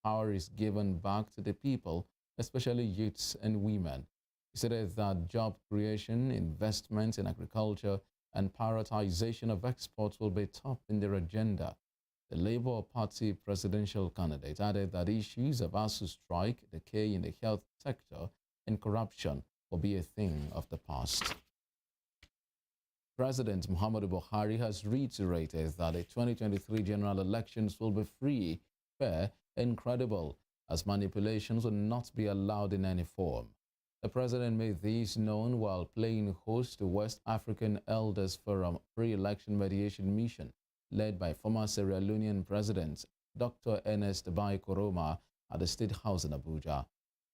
power is given back to the people, especially youths and women. He said that job creation, investments in agriculture, and prioritization of exports will be top in their agenda. The Labour Party presidential candidate added that issues of ASU strike, decay in the health sector, and corruption will be a thing of the past. President Muhammadu Buhari has reiterated that the 2023 general elections will be free, fair, and credible, as manipulations will not be allowed in any form. The president made this known while playing host to West African Elders Forum pre-election mediation mission led by former Sierra Leonean President Dr. Ernest Bai Koroma at the State House in Abuja.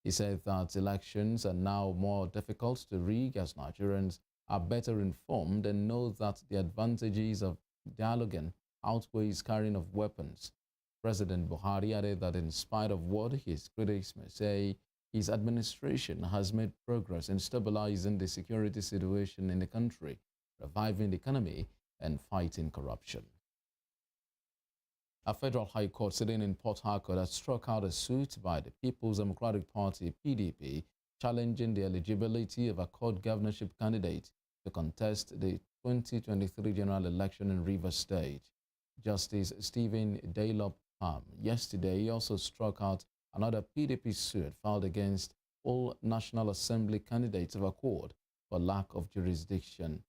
He said that elections are now more difficult to rig as Nigerians are better informed and know that the advantages of dialoguing outweighs carrying of weapons. President Buhari added that in spite of what his critics may say, his administration has made progress in stabilizing the security situation in the country, reviving the economy, and fighting corruption. A federal high court sitting in Port Harcourt has struck out a suit by the People's Democratic Party, PDP, challenging the eligibility of a court governorship candidate to contest the 2023 general election in Rivers State. Justice Stephen Daylop Palm yesterday also struck out another PDP suit filed against all National Assembly candidates of accord for lack of jurisdiction.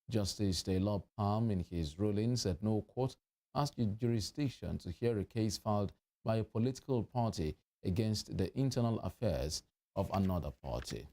Justice Daylop Palm, in his ruling, said no court has jurisdiction to hear a case filed by a political party against the internal affairs of another party.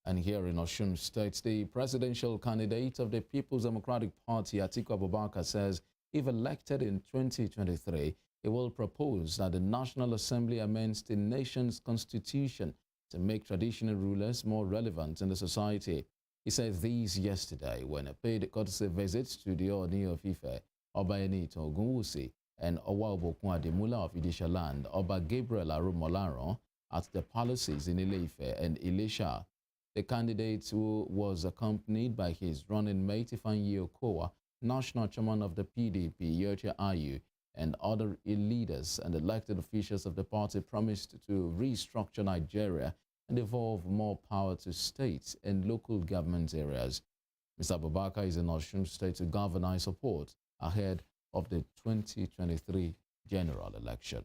And here in Osun State, the presidential candidate of the People's Democratic Party, Atiku Abubakar, says if elected in 2023, he will propose that the National Assembly amends the nation's constitution to make traditional rulers more relevant in the society. He said this yesterday when he paid courtesy visits to the Ooni of Ife, Oba Enito Ogunwusi, and Owa Obokun Ademula of Idisha Land, Oba Gabriel Arumolaran, at the palaces in Ile-Ife and Ilesha. The candidate, who was accompanied by his running mate Ifeanyi Okowa, national chairman of the PDP, Yoche Ayu, and other leaders and elected officials of the party, promised to restructure Nigeria and devolve more power to states and local government areas. Mr. Abubakar is in Osun State to galvanize support ahead of the 2023 general election.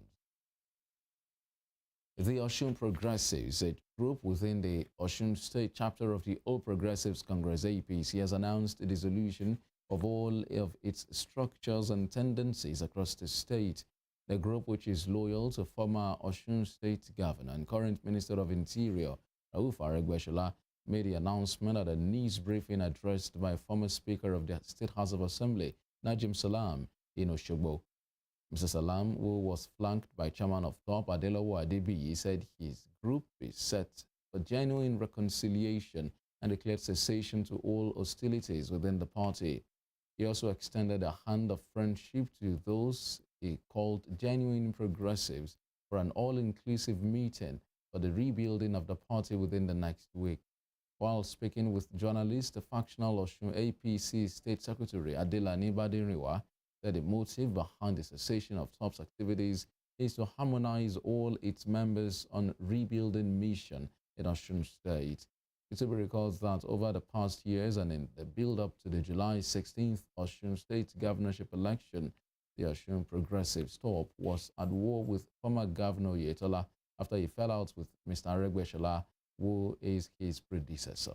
The Osun Progressives, a group within the Osun State chapter of the All Progressives Congress APC, has announced the dissolution of all of its structures and tendencies across the state. The group, which is loyal to former Osun State Governor and current Minister of Interior, Rauf Aregbesola, made the announcement at a news briefing addressed by former Speaker of the State House of Assembly, Najim Salam, in Oshogbo. Mr. Salam, who was flanked by Chairman of TOP, Adelowo Adebiyi, said his group is set for genuine reconciliation and declared cessation to all hostilities within the party. He also extended a hand of friendship to those he called genuine progressives for an all-inclusive meeting for the rebuilding of the party within the next week. While speaking with journalists, the factional Osun APC State Secretary Adelani Badiriwa said the motive behind the cessation of TOP's activities is to harmonize all its members on rebuilding mission in Osun State. It should be recalled that over the past years and in the build-up to the July 16th Osun State governorship election, the Osun Progressive TOP was at war with former Governor Oyetola after he fell out with Mr. Aregbesola, who is his predecessor.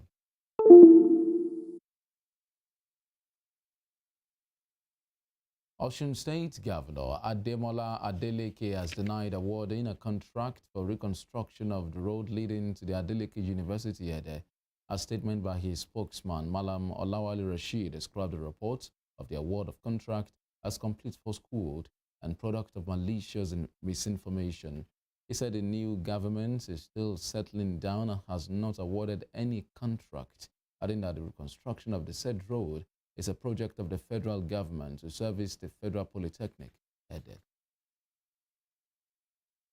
Osun State Governor Ademola Adeleke has denied awarding a contract for reconstruction of the road leading to the Adeleke University Ede. A statement by his spokesman, Malam Olawale Rashid, described the report of the award of contract as complete falsehood and product of malicious and misinformation. He said the new government is still settling down and has not awarded any contract, adding that the reconstruction of the said road is a project of the federal government to service the Federal Polytechnic, Ede.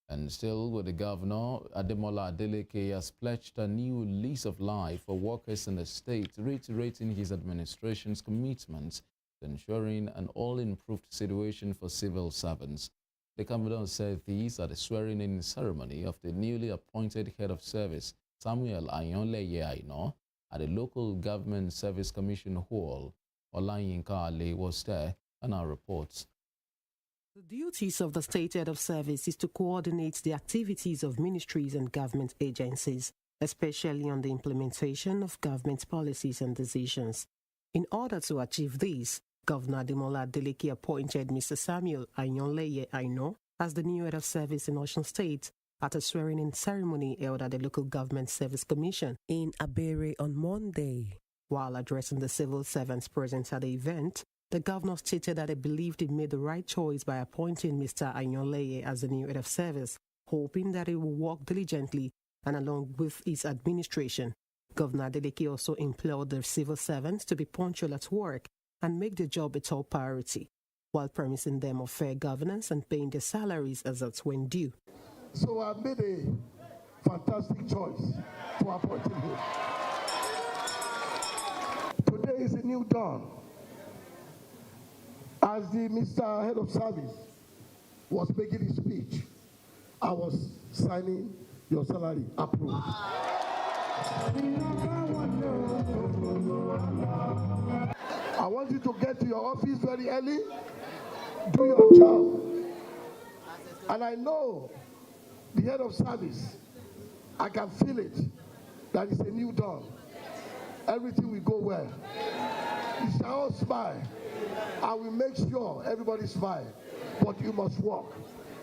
And still with the governor, Ademola Adeleke has pledged a new lease of life for workers in the state, reiterating his administration's commitment to ensuring an all-improved situation for civil servants. The commandant said these at the swearing-in ceremony of the newly appointed head of service, Samuel Ayonleye Aino, at the Local Government Service Commission Hall. Olayinka Ali was there and our reports. The duties of the State Head of Service is to coordinate the activities of ministries and government agencies, especially on the implementation of government policies and decisions. In order to achieve this, Governor Ademola Adeleke appointed Mr. Samuel Ayonleye Aino as the new Head of Service in Osun State at a swearing-in ceremony held at the Local Government Service Commission in Abere on Monday. While addressing the civil servants present at the event, the governor stated that he believed he made the right choice by appointing Mr. Ayonleye as the new Head of Service, hoping that he will work diligently and along with his administration. Governor Adeleke also implored the civil servants to be punctual at work and make the job a top priority, while promising them of fair governance and paying their salaries as at when due. So I made a fantastic choice to appoint him here. Today is a new dawn. As the Mr. Head of Service was making his speech, I was signing your salary approved. I want you to get to your office very early, do your job. And I know the Head of Service, I can feel it, that it's a new dawn. Everything will go well. You shall all smile. I will make sure everybody smile. But you must work.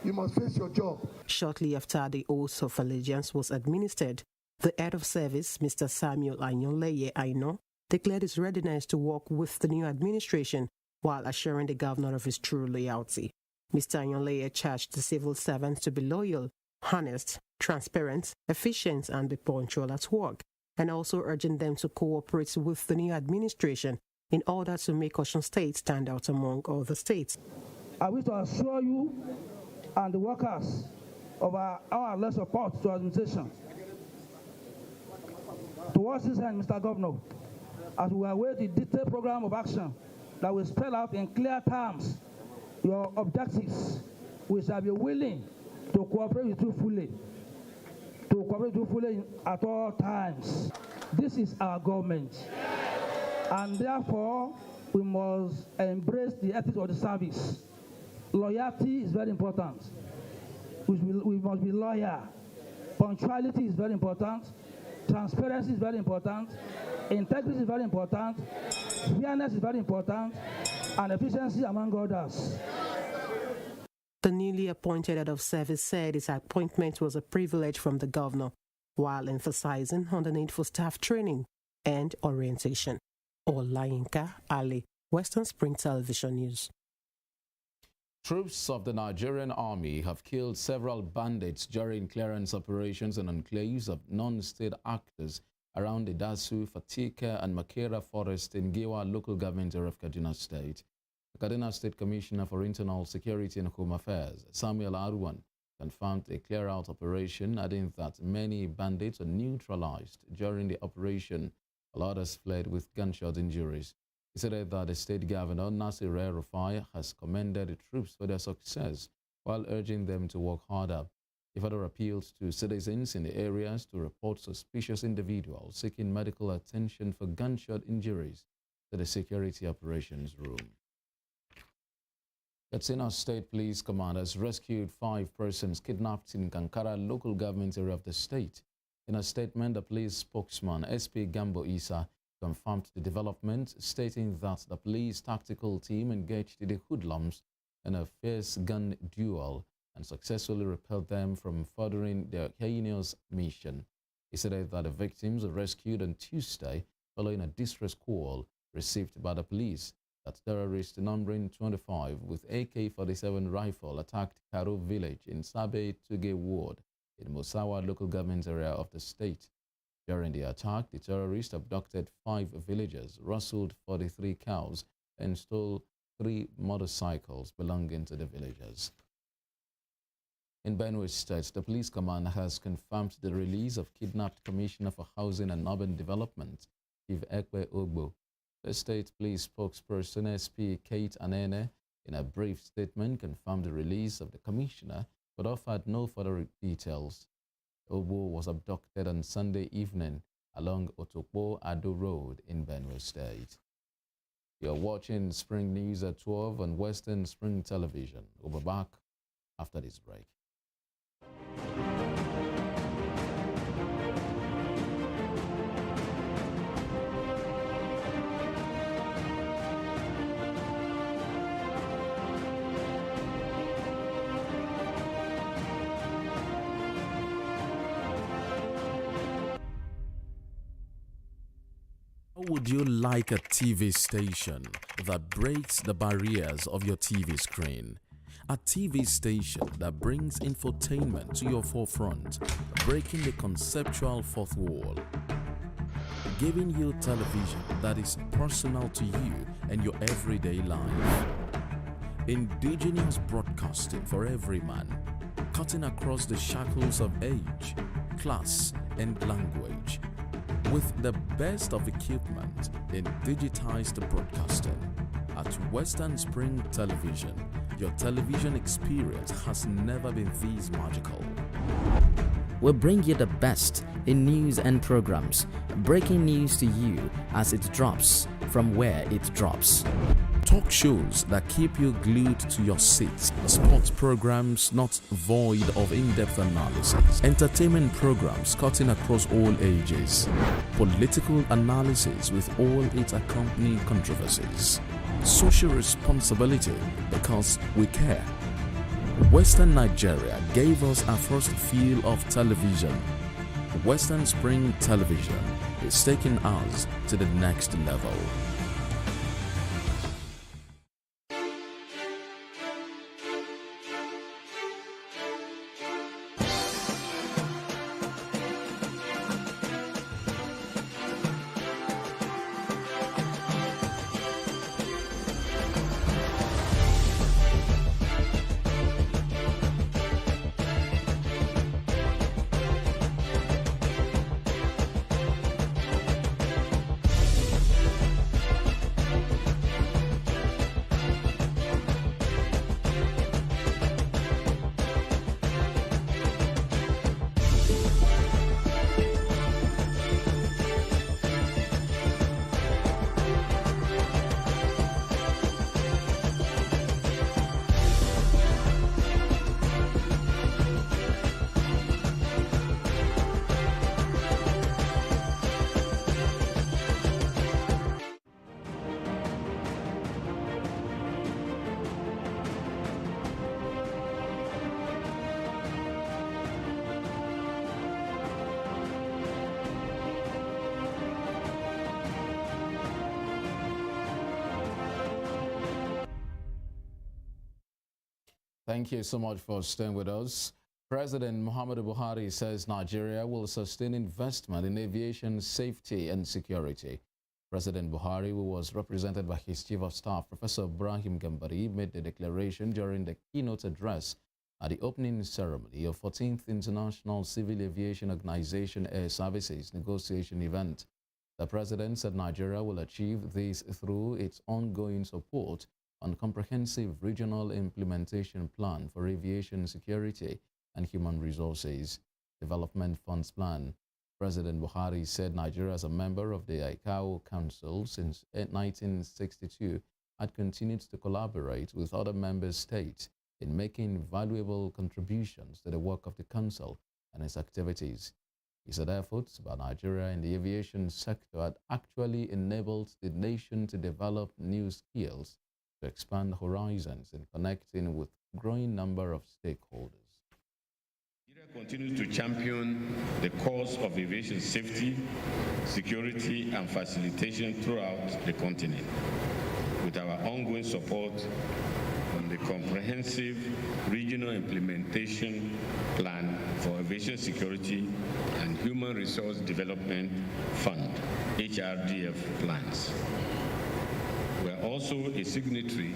You must face your job. Shortly after the oath of allegiance was administered, the Head of Service, Mr. Samuel Ayonleye Aino, declared his readiness to work with the new administration while assuring the governor of his true loyalty. Mr. Ayonleye charged the civil servants to be loyal, honest, transparent, efficient, and be punctual at work, and also urging them to cooperate with the new administration in order to make Osun State stand out among other states. I wish to assure you and the workers of our support to administration. Towards this end, Mr. Governor, as we await the detailed program of action that will spell out in clear terms your objectives, we shall be willing to cooperate with you fully, at all times. This is our government, and therefore we must embrace the ethics of the service. Loyalty is very important. We must be loyal. Punctuality is very important. Transparency is very important. Integrity is very important. Fairness is very important. And efficiency, among others. The newly appointed Head of Service said his appointment was a privilege from the governor, while emphasizing on the need for staff training and orientation. Olayinka Ali, Western Spring Television News. Troops of the Nigerian Army have killed several bandits during clearance operations and enclaves of non-state actors around the Dasu, Fatika, and Makera forest in Giwa local government area of Kaduna State. The Kaduna State Commissioner for Internal Security and Home Affairs, Samuel Arwan, confirmed a clear-out operation, adding that many bandits were neutralized during the operation, while others fled with gunshot injuries. He said that the state governor, Nasir El-Rufai, has commended the troops for their success while urging them to work harder. He further appealed to citizens in the areas to report suspicious individuals seeking medical attention for gunshot injuries to the Security Operations Room. Katsina State Police Command has rescued 5 persons kidnapped in Kankara local government area of the state. In a statement, the police spokesman, SP Gambo Isa, confirmed the development, stating that the police tactical team engaged the hoodlums in a fierce gun duel and successfully repelled them from furthering their heinous mission. He said that the victims were rescued on Tuesday following a distress call received by the police that terrorists numbering 25 with AK-47 rifle attacked Karo village in Sabe Tuge ward in Musawa local government area of the state. During the attack, the terrorists abducted 5 villagers, rustled 43 cows, and stole 3 motorcycles belonging to the villagers. In Benue State, the police command has confirmed the release of kidnapped Commissioner for Housing and Urban Development, Chief Ekwe Ogbo. The state police spokesperson, SP Kate Anene, in a brief statement, confirmed the release of the commissioner, but offered no further details. Obo was abducted on Sunday evening along Otokpo Ado Road in Benue State. You're watching Spring News at 12 on Western Spring Television. We'll be back after this break. How would you like a TV station that breaks the barriers of your TV screen? A TV station that brings infotainment to your forefront, breaking the conceptual fourth wall. Giving you television that is personal to you and your everyday life. Indigenous broadcasting for every man, cutting across the shackles of age, class, and language. With the best of equipment in digitized broadcasting. At Western Spring Television, your television experience has never been this magical. We'll bring you the best in news and programs, breaking news to you as it drops from where it drops. Talk shows that keep you glued to your seats. Sports programs not void of in-depth analysis. Entertainment programs cutting across all ages. Political analysis with all its accompanying controversies. Social responsibility because we care. Western Nigeria gave us our first feel of television. Western Spring Television is taking us to the next level. Thank you so much for staying with us. President Muhammadu Buhari says Nigeria will sustain investment in aviation safety and security. President Buhari, who was represented by his Chief of Staff, Professor Ibrahim Gambari, made the declaration during the keynote address at the opening ceremony of 14th International Civil Aviation Organization Air Services negotiation event. The president said Nigeria will achieve this through its ongoing support on comprehensive regional implementation plan for aviation security and human resources development funds plan. President Buhari said Nigeria, as a member of the ICAO Council since 1962, had continued to collaborate with other member states in making valuable contributions to the work of the Council and its activities. He said efforts by Nigeria in the aviation sector had actually enabled the nation to develop new skills to expand horizons in connecting with a growing number of stakeholders. Nigeria continues to champion the cause of aviation safety, security, and facilitation throughout the continent, with our ongoing support on the comprehensive regional implementation plan for aviation security and human resource development fund, HRDF plans. We are also a signatory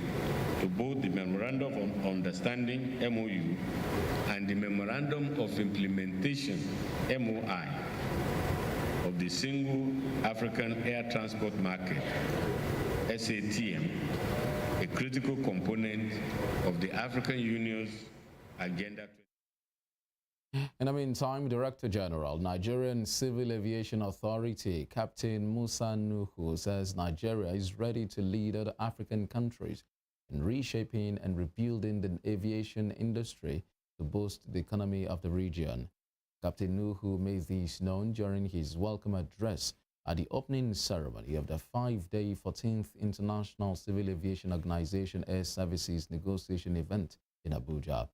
to both the Memorandum of Understanding, MOU, and the Memorandum of Implementation, MOI, of the Single African Air Transport Market, SATM, a critical component of the African Union's Agenda. In the meantime, Director General, Nigerian Civil Aviation Authority, Captain Musa Nuhu, says Nigeria is ready to lead other African countries in reshaping and rebuilding the aviation industry to boost the economy of the region. Captain Nuhu made this known during his welcome address at the opening ceremony of the 5-day 14th International Civil Aviation Organization Air Services Negotiation event in Abuja.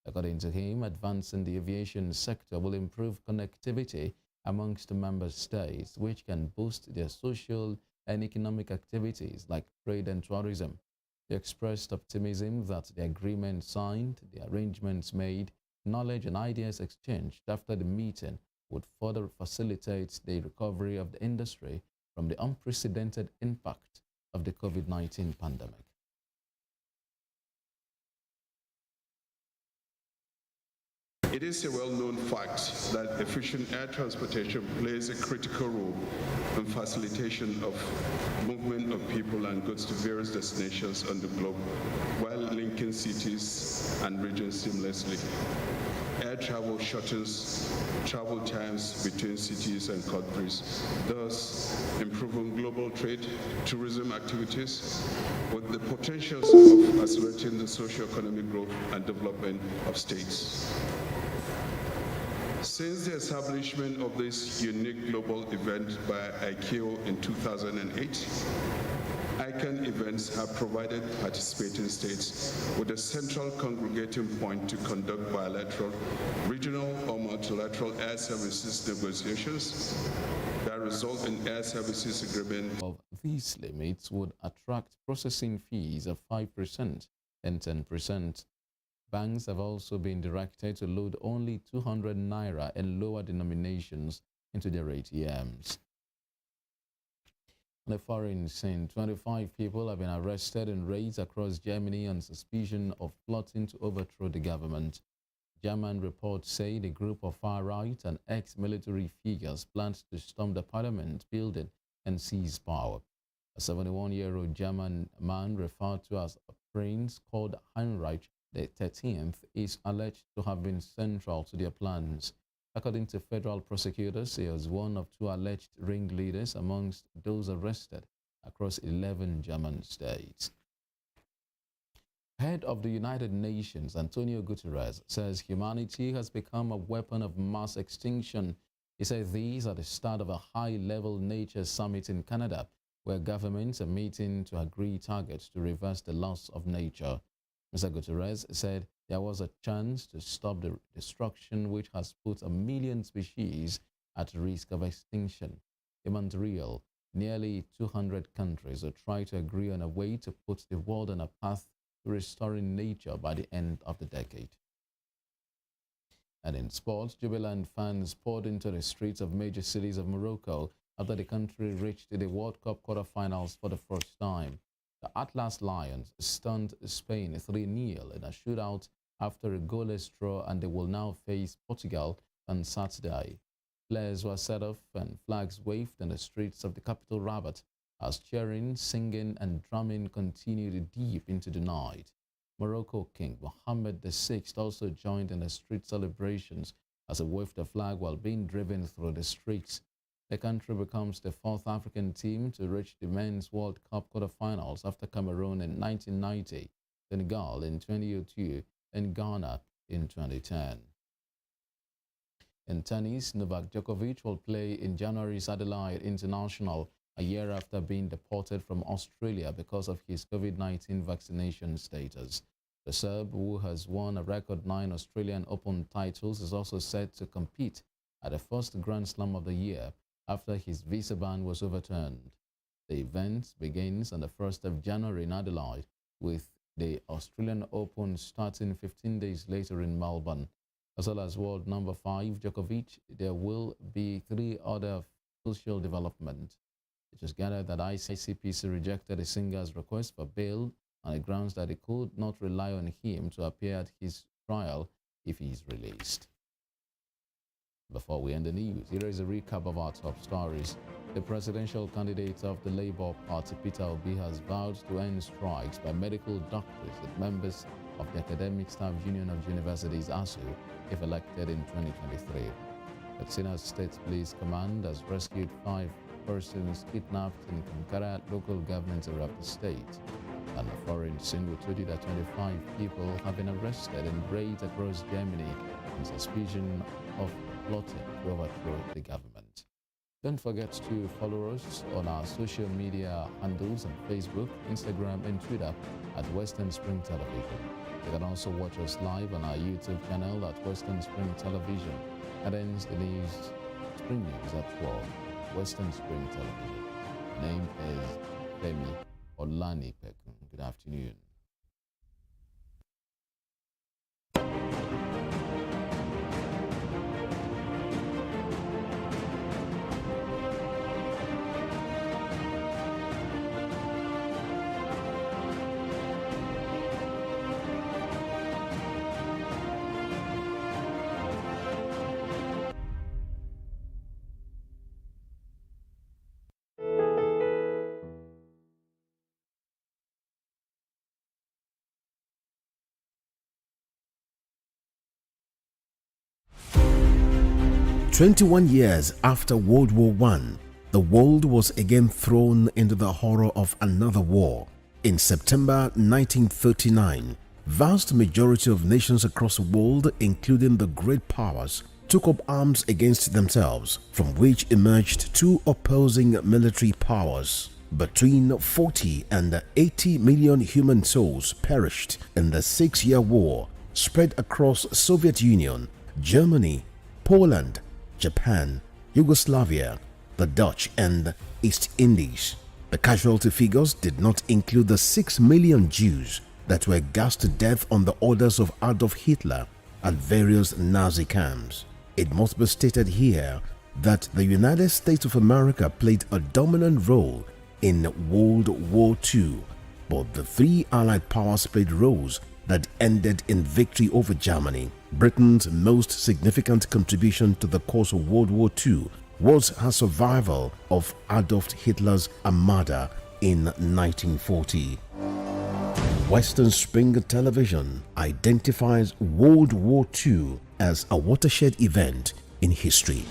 According to him, advancing the aviation sector will improve connectivity amongst the member states, which can boost their social and economic activities like trade and tourism. He expressed optimism that the agreement signed, the arrangements made, knowledge and ideas exchanged after the meeting would further facilitate the recovery of the industry from the unprecedented impact of the COVID-19 pandemic. It is a well-known fact that efficient air transportation plays a critical role in facilitation of movement of people and goods to various destinations on the globe, while linking cities and regions seamlessly. Air travel shortens travel times between cities and countries, thus improving global trade, tourism activities, with the potentials of accelerating the socio-economic growth and development of states. Since the establishment of this unique global event by ICAO in 2008, ICANN events have provided participating states with a central congregating point to conduct bilateral, regional, or multilateral air services negotiations that result in air services agreement. Of these limits would attract processing fees of 5% and 10%. Banks have also been directed to load only 200 naira and lower denominations into their ATMs. On the foreign scene, 25 people have been arrested in raids across Germany on suspicion of plotting to overthrow the government. German reports say the group of far-right and ex-military figures planned to storm the parliament building and seize power. A 71-year-old German man referred to as a prince called Heinrich the 13th is alleged to have been central to their plans. According to federal prosecutors, he was one of 2 alleged ringleaders amongst those arrested across 11 German states. Head of the United Nations, Antonio Guterres, says humanity has become a weapon of mass extinction. He said these are the start of a high-level nature summit in Canada, where governments are meeting to agree targets to reverse the loss of nature. Mr. Guterres said there was a chance to stop the destruction which has put 1 million species at risk of extinction. In Montreal, nearly 200 countries will try to agree on a way to put the world on a path to restoring nature by the end of the decade. And in sports, jubilant fans poured into the streets of major cities of Morocco after the country reached the World Cup quarterfinals for the first time. The Atlas Lions stunned Spain 3-0 in a shootout after a goalless draw, and they will now face Portugal on Saturday. Flares were set off and flags waved in the streets of the capital Rabat as cheering, singing, and drumming continued deep into the night. Morocco King Mohammed VI also joined in the street celebrations as he waved the flag while being driven through the streets. The country becomes the 4th African team to reach the Men's World Cup quarterfinals after Cameroon in 1990, Senegal in 2002, and Ghana in 2010. In tennis, Novak Djokovic will play in January's Adelaide International, a year after being deported from Australia because of his COVID-19 vaccination status. The Serb, who has won a record 9 Australian Open titles, is also set to compete at the first Grand Slam of the year after his visa ban was overturned. The event begins on the 1st of January in Adelaide, with the Australian Open starting 15 days later in Melbourne. As well as world number 5, Djokovic, there will be 3 other social developments. It was gathered that ICCPC rejected the singer's request for bail on the grounds that it could not rely on him to appear at his trial if he is released. Before we end the news, here is a recap of our top stories. The presidential candidate of the Labour Party, Peter Obi, has vowed to end strikes by medical doctors and members of the Academic Staff Union of Universities, ASU, if elected in 2023. Katsina State Police Command has rescued 5 persons kidnapped in Kankara local government area of the state. And a foreign scene reported that 25 people have been arrested in raids across Germany on suspicion of plotting to overthrow the government. Don't forget to follow us on our social media handles on Facebook, Instagram, and Twitter at Western Spring Television. You can also watch us live on our YouTube channel at Western Spring Television. And ends the news, Spring News at 12, Western Spring Television. My name is Femi Olanipekun. Good afternoon. "21 years after World War I, the world was again thrown into the horror of another war. In September 1939, vast majority of nations across the world, including the great powers, took up arms against themselves, from which emerged 2 opposing military powers. Between 40 and 80 million human souls perished in the 6-year war spread across Soviet Union, Germany, Poland, Japan, Yugoslavia, the Dutch, and East Indies. The casualty figures did not include the 6 million Jews that were gassed to death on the orders of Adolf Hitler at various Nazi camps. It must be stated here that the United States of America played a dominant role in World War II, but the 3 Allied powers played roles that ended in victory over Germany. Britain's most significant contribution to the cause of World War II was her survival of Adolf Hitler's Armada in 1940. Western Spring Television identifies World War II as a watershed event in history.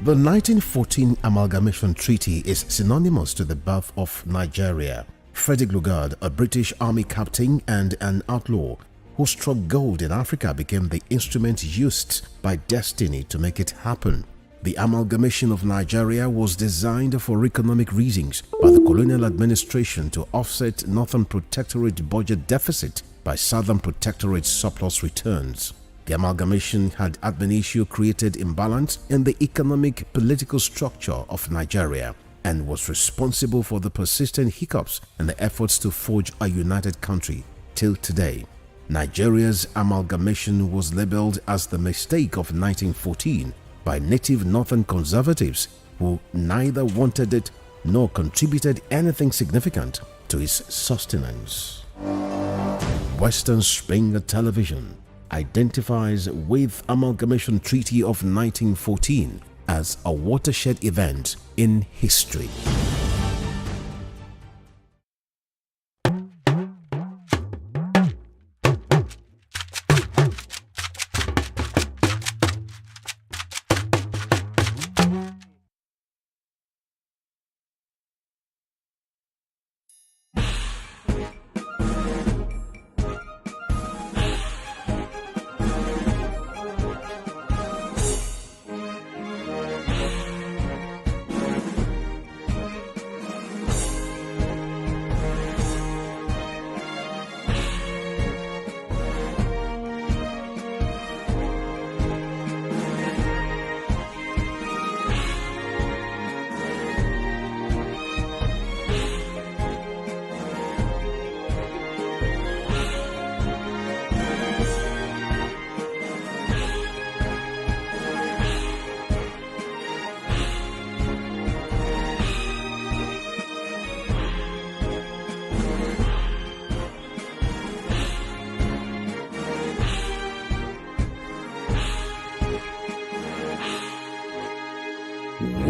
The 1914 Amalgamation Treaty is synonymous to the birth of Nigeria. Frederick Lugard, a British Army captain and an outlaw who struck gold in Africa, became the instrument used by destiny to make it happen. The amalgamation of Nigeria was designed for economic reasons by the colonial administration to offset Northern Protectorate budget deficit by Southern Protectorate surplus returns. The amalgamation had ad initio created imbalance in the economic political structure of Nigeria and was responsible for the persistent hiccups in the efforts to forge a united country till today. Nigeria's amalgamation was labeled as the mistake of 1914 by native northern conservatives who neither wanted it nor contributed anything significant to its sustenance. Western Spring Television identifies with Amalgamation Treaty of 1914 as a watershed event in history.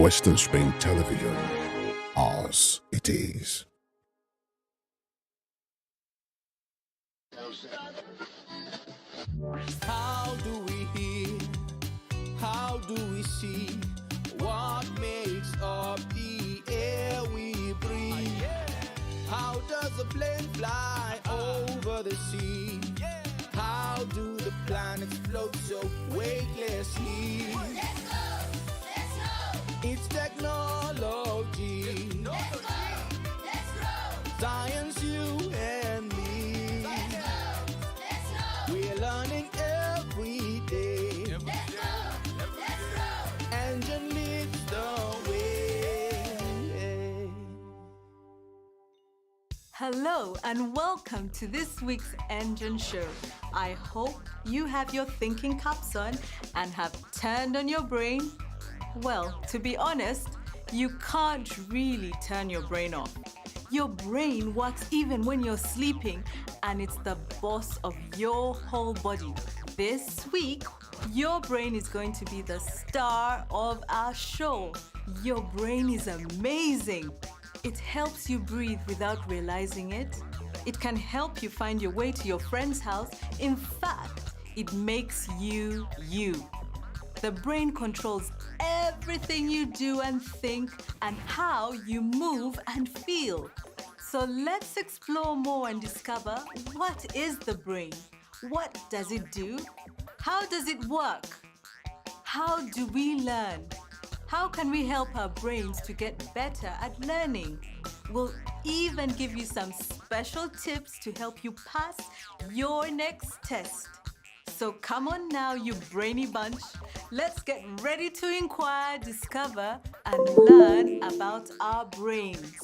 Western Spain Television. Ours it is. How do we hear? How do we see? What makes up the air we breathe? How does a plane fly over the sea? How do the planets float so weightlessly? It's technology. Science, you and me. We're learning every day. Engine leads the way. Hello and welcome to this week's Engine Show. I hope you have your thinking caps on and have turned on your brain. Well, to be honest, you can't really turn your brain off. Your brain works even when you're sleeping, and it's the boss of your whole body. This week, your brain is going to be the star of our show. Your brain is amazing. It helps you breathe without realizing it. It can help you find your way to your friend's house. In fact, it makes you you. The brain controls everything you do and think and how you move and feel. So let's explore more and discover, what is the brain? What does it do? How does it work? How do we learn? How can we help our brains to get better at learning? We'll even give you some special tips to help you pass your next test. So come on now, you brainy bunch. Let's get ready to inquire, discover, and learn about our brains.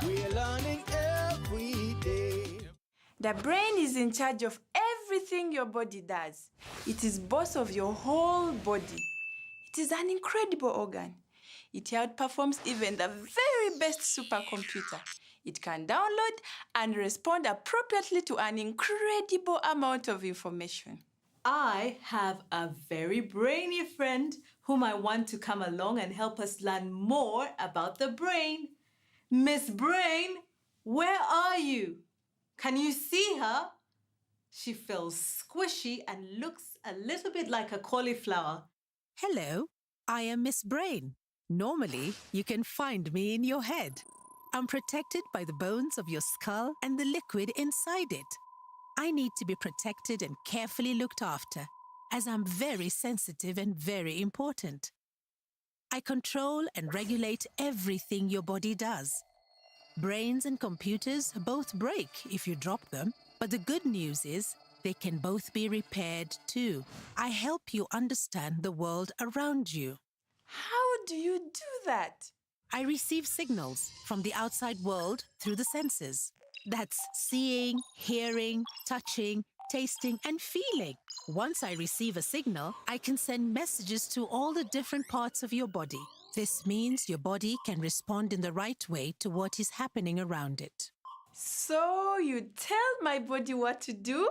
We're learning every day. The brain is in charge of everything your body does. It is boss of your whole body. It is an incredible organ. It outperforms even the very best supercomputer. It can download and respond appropriately to an incredible amount of information. I have a very brainy friend whom I want to come along and help us learn more about the brain. Miss Brain, where are you? Can you see her? She feels squishy and looks a little bit like a cauliflower. Hello, I am Miss Brain. Normally, you can find me in your head. I'm protected by the bones of your skull and the liquid inside it. I need to be protected and carefully looked after, as I'm very sensitive and very important. I control and regulate everything your body does. Brains and computers both break if you drop them, but the good news is they can both be repaired too. I help you understand the world around you. How do you do that? I receive signals from the outside world through the senses. That's seeing, hearing, touching, tasting, and feeling. Once I receive a signal, I can send messages to all the different parts of your body. This means your body can respond in the right way to what is happening around it. So you tell my body what to do?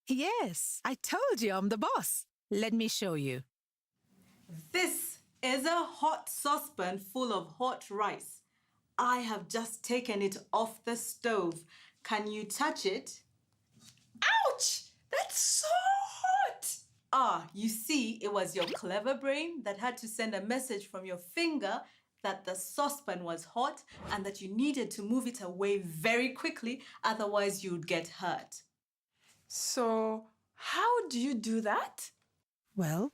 Yes, I told you I'm the boss. Let me show you. This is a hot saucepan full of hot rice. I have just taken it off the stove. Can you touch it? Ouch! That's so hot! Ah, you see, it was your clever brain that had to send a message from your finger that the saucepan was hot and that you needed to move it away very quickly, otherwise you'd get hurt. So, how do you do that? Well,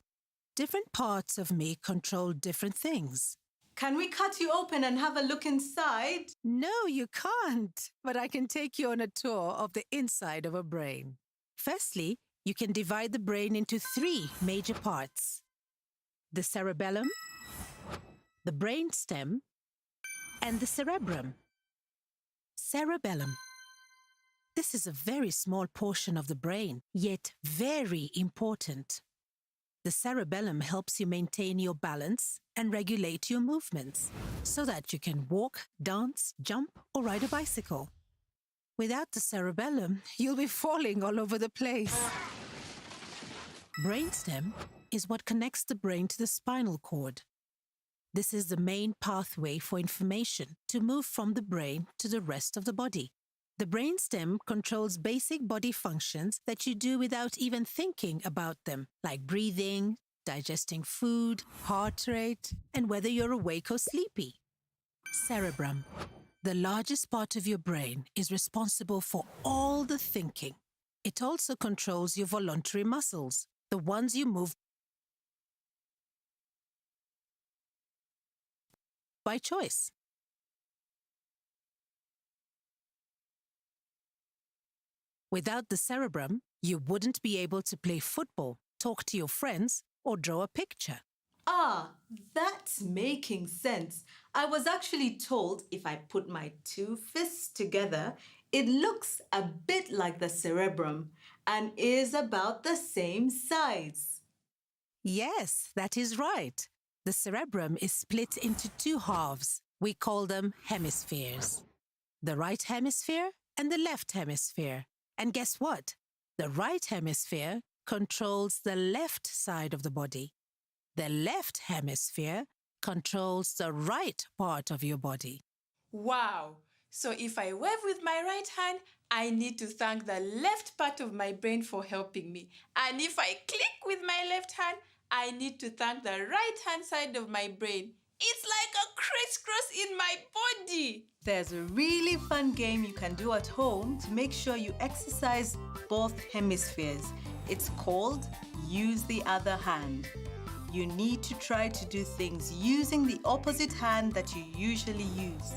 different parts of me control different things. Can we cut you open and have a look inside? No, you can't. But I can take you on a tour of the inside of a brain. Firstly, you can divide the brain into 3 major parts: the cerebellum, the brainstem, and the cerebrum. Cerebellum. This is a very small portion of the brain, yet very important. The cerebellum helps you maintain your balance and regulate your movements so that you can walk, dance, jump, or ride a bicycle. Without the cerebellum, you'll be falling all over the place. Brainstem is what connects the brain to the spinal cord. This is the main pathway for information to move from the brain to the rest of the body. The brainstem controls basic body functions that you do without even thinking about them, like breathing, digesting food, heart rate, and whether you're awake or sleepy. Cerebrum, the largest part of your brain, is responsible for all the thinking. It also controls your voluntary muscles, the ones you move by choice. Without the cerebrum, you wouldn't be able to play football, talk to your friends, or draw a picture. Ah, that's making sense. I was actually told if I put my two fists together, it looks a bit like the cerebrum and is about the same size. Yes, that is right. The cerebrum is split into two halves. We call them hemispheres. The right hemisphere and the left hemisphere. And guess what? The right hemisphere controls the left side of the body. The left hemisphere controls the right part of your body. Wow! So if I wave with my right hand, I need to thank the left part of my brain for helping me. And if I click with my left hand, I need to thank the right hand side of my brain. It's like a crisscross in my body. There's a really fun game you can do at home to make sure you exercise both hemispheres. It's called Use the Other Hand. You need to try to do things using the opposite hand that you usually use.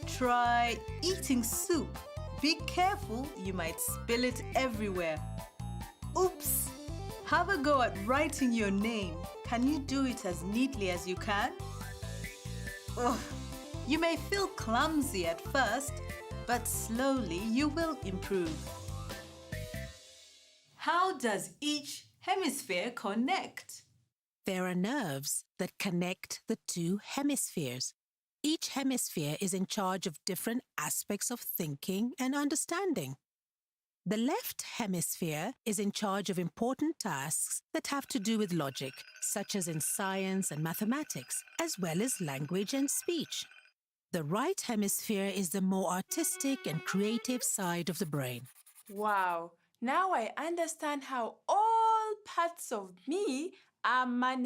Try eating soup. Be careful, you might spill it everywhere. Oops! Have a go at writing your name. Can you do it as neatly as you can? Ugh. You may feel clumsy at first, but slowly you will improve. How does each hemisphere connect? There are nerves that connect the two hemispheres. Each hemisphere is in charge of different aspects of thinking and understanding. The left hemisphere is in charge of important tasks that have to do with logic, such as in science and mathematics, as well as language and speech. The right hemisphere is the more artistic and creative side of the brain. Wow! Now I understand how all parts of me are managed